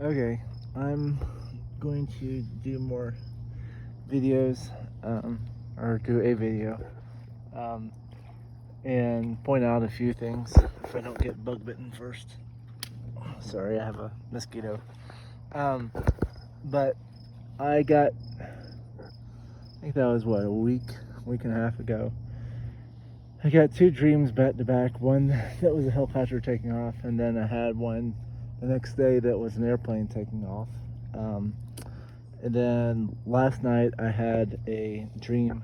Okay, I'm going to do more videos, or do a video, um, and point out a few things if I don't get bug bitten first. Sorry, I have a mosquito. But I got, I think that was what, a week and a half ago. I got two dreams back to back. One that was a helicopter taking off, and then I had one the next day that was an airplane taking off. And then last night I had a dream.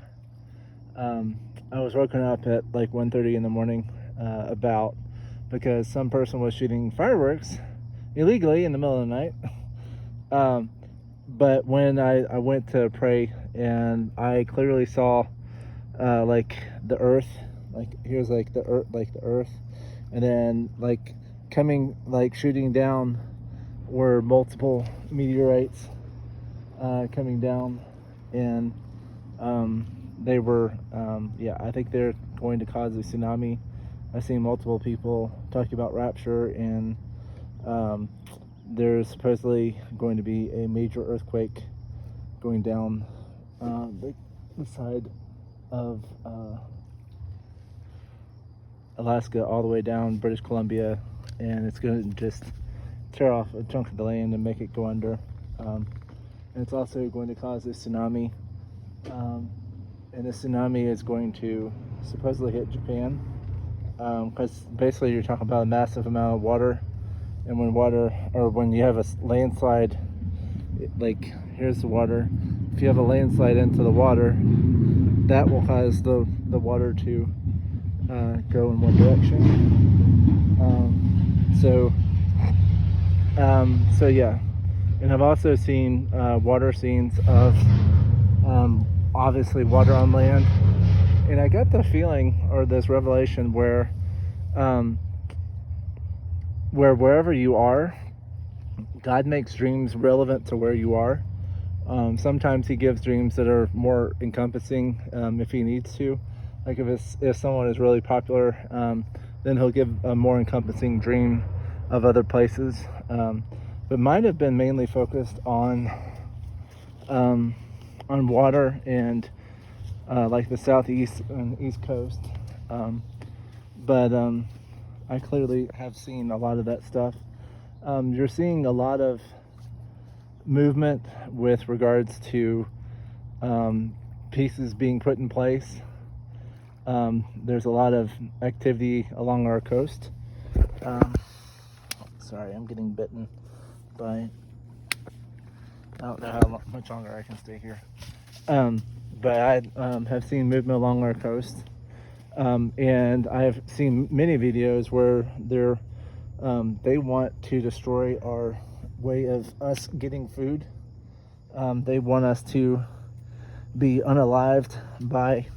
I was woken up at like 1:30 in the morning about because some person was shooting fireworks illegally in the middle of the night. But when I went to pray and I clearly saw like the earth, like here's like the earth, and then like coming, like shooting down were multiple meteorites coming down, and they were yeah, I think they're going to cause a tsunami. I've seen multiple people talking about rapture, and there's supposedly going to be a major earthquake going down the side of Alaska all the way down British Columbia, and it's going to just tear off a chunk of the land and make it go under. And it's also going to cause a tsunami, and the tsunami is going to supposedly hit Japan, because basically you're talking about a massive amount of water, and when you have a landslide, like here's the water. If you have a landslide into the water, that will cause the water to go in one direction. So yeah, and I've also seen water scenes of obviously water on land, and I got the feeling or this revelation where wherever you are, God makes dreams relevant to where you are. Sometimes he gives dreams that are more encompassing if he needs to. Like if someone is really popular, then he'll give a more encompassing dream of other places. But mine have been mainly focused on water and like the southeast and east coast. But I clearly have seen a lot of that stuff. You're seeing a lot of movement with regards to pieces being put in place. There's a lot of activity along our coast. Sorry, I'm getting bitten by, I don't know how much longer I can stay here. But I have seen movement along our coast. And I have seen many videos where they want to destroy our way of us getting food. They want us to be unalived by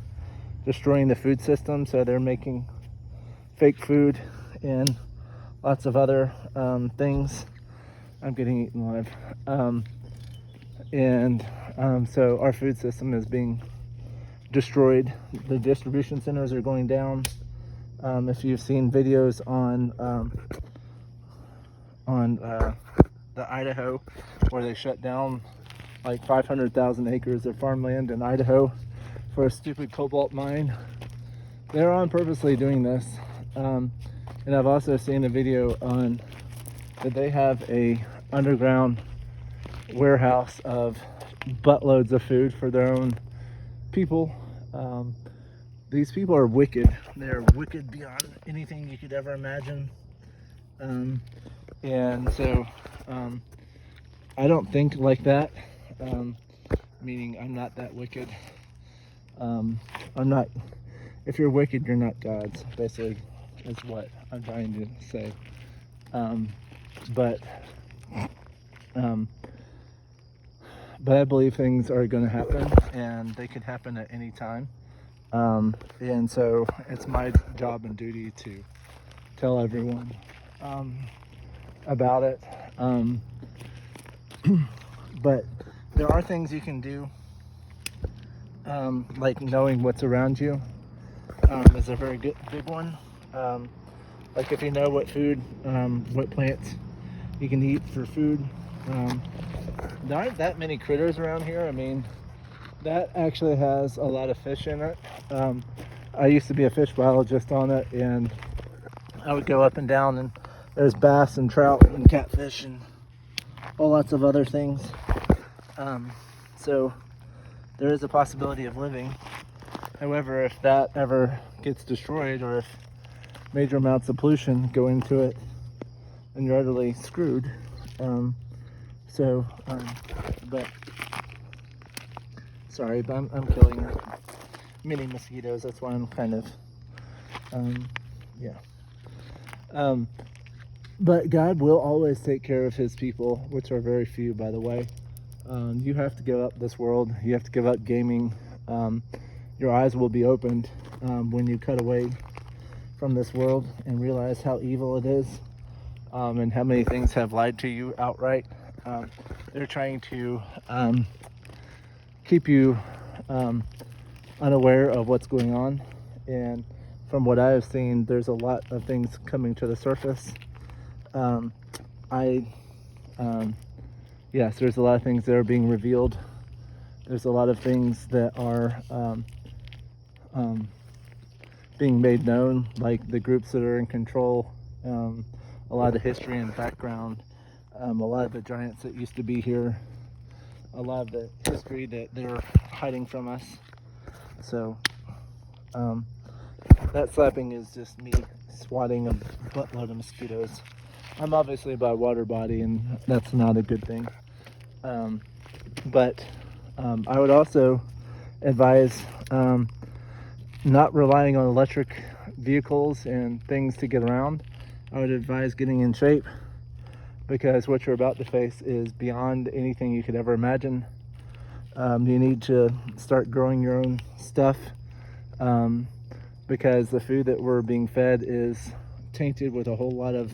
destroying the food system, so they're making fake food and lots of other things. I'm getting eaten alive. So our food system is being destroyed. The distribution centers are going down. If you've seen videos on the Idaho, where they shut down like 500,000 acres of farmland in Idaho for a stupid cobalt mine, they're on purposely doing this. And I've also seen a video on that they have a underground warehouse of buttloads of food for their own people. These people are wicked. They're wicked beyond anything you could ever imagine. And so I don't think like that, meaning I'm not that wicked. I'm not, if you're wicked, you're not God's, basically, is what I'm trying to say. But I believe things are going to happen, and they could happen at any time. And so it's my job and duty to tell everyone about it. But there are things you can do, like knowing what's around you is a very big one. Like if you know what food, what plants you can eat for food, There aren't that many critters around here. I mean, that actually has a lot of fish in it. I used to be a fish biologist on it, and I would go up and down, and there's bass and trout and catfish and all lots of other things. So there is a possibility of living. However, if that ever gets destroyed, or if major amounts of pollution go into it, then you're utterly screwed. But sorry, but I'm killing mini mosquitoes. That's why I'm kind of, but God will always take care of his people, which are very few, by the way. You have to give up this world. You have to give up gaming. Your eyes will be opened when you cut away from this world and realize how evil it is, and how many things have lied to you outright. They're trying to keep you unaware of what's going on, and from what I have seen, there's a lot of things coming to the surface. Yes, there's a lot of things that are being revealed. There's a lot of things that are being made known, like the groups that are in control, a lot of the history and background, a lot of the giants that used to be here, a lot of the history that they're hiding from us. So that slapping is just me swatting a buttload of mosquitoes. I'm obviously by water body, and that's not a good thing. But I would also advise not relying on electric vehicles and things to get around. I would advise getting in shape, because what you're about to face is beyond anything you could ever imagine. You need to start growing your own stuff, because the food that we're being fed is tainted with a whole lot of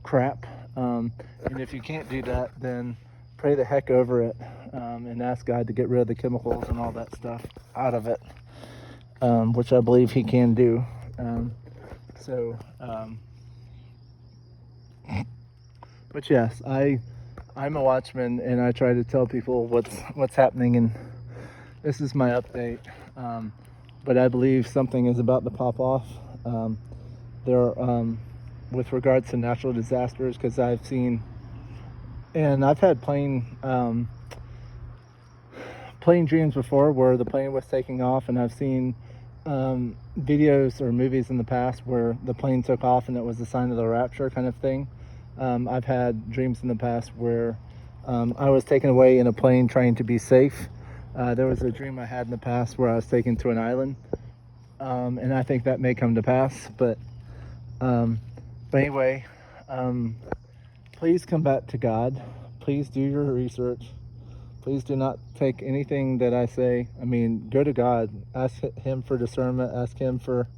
crap. And if you can't do that, then pray the heck over it, and ask God to get rid of the chemicals and all that stuff out of it, which I believe he can do. But yes, I'm a watchman, and I try to tell people what's happening, and this is my update. But I believe something is about to pop off. With regards to natural disasters, because I've seen, and I've had plane dreams before where the plane was taking off, and I've seen videos or movies in the past where the plane took off and it was a sign of the rapture kind of thing. I've had dreams in the past where I was taken away in a plane trying to be safe. There was a dream I had in the past where I was taken to an island, and I think that may come to pass. But anyway, please come back to God. Please do your research. Please do not take anything that I say. I mean, go to God. Ask him for discernment. Ask him for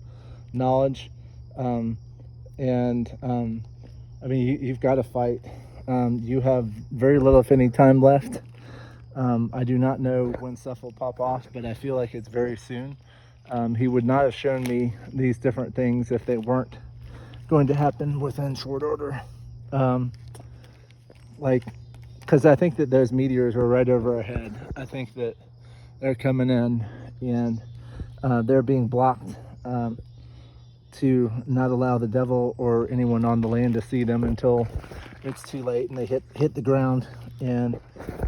knowledge. I mean, you've got to fight. You have very little, if any, time left. I do not know when stuff will pop off, but I feel like it's very soon. He would not have shown me these different things if they weren't going to happen within short order. Because I think that those meteors are right over our head. I think that they're coming in, and they're being blocked to not allow the devil or anyone on the land to see them until it's too late and they hit the ground and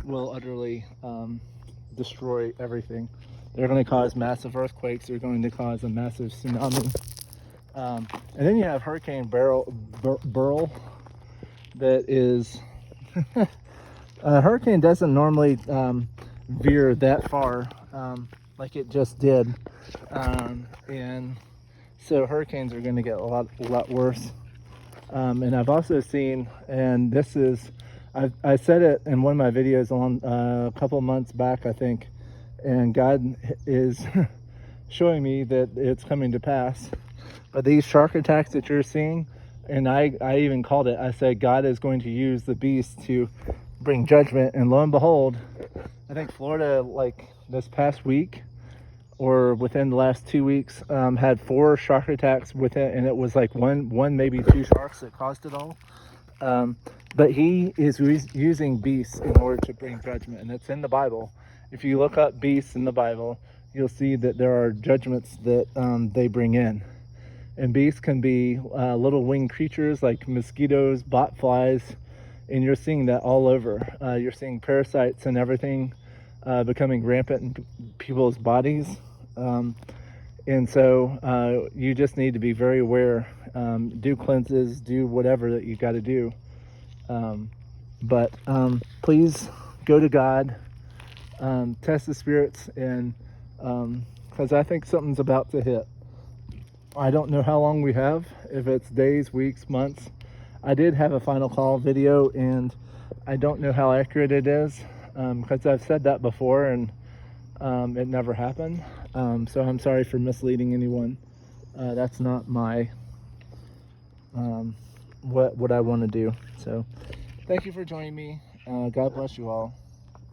will utterly destroy everything. They're going to cause massive earthquakes. They're going to cause a massive tsunami. And then you have Hurricane Beryl that is... A hurricane doesn't normally veer that far like it just did. And so hurricanes are going to get a lot worse. And I've also seen, and this is, I said it in one of my videos a couple months back, I think, and God is showing me that it's coming to pass. But these shark attacks that you're seeing, and I even called it, I said God is going to use the beast to bring judgment, and lo and behold, I think Florida, like this past week, or within the last 2 weeks, had 4 shark attacks with it, and it was like one maybe 2 sharks that caused it all. But he is using beasts in order to bring judgment, and it's in the Bible. If you look up beasts in the Bible, you'll see that there are judgments that they bring in. And beasts can be little winged creatures like mosquitoes, botflies, and you're seeing that all over. You're seeing parasites and everything becoming rampant in people's bodies. And so you just need to be very aware. Do cleanses, do whatever that you got to do. But please go to God, test the spirits, and because I think something's about to hit. I don't know how long we have, if it's days, weeks, months. I did have a final call video, and I don't know how accurate it is, because I've said that before, and it never happened. So I'm sorry for misleading anyone. That's not my what I want to do. So thank you for joining me. God bless you all.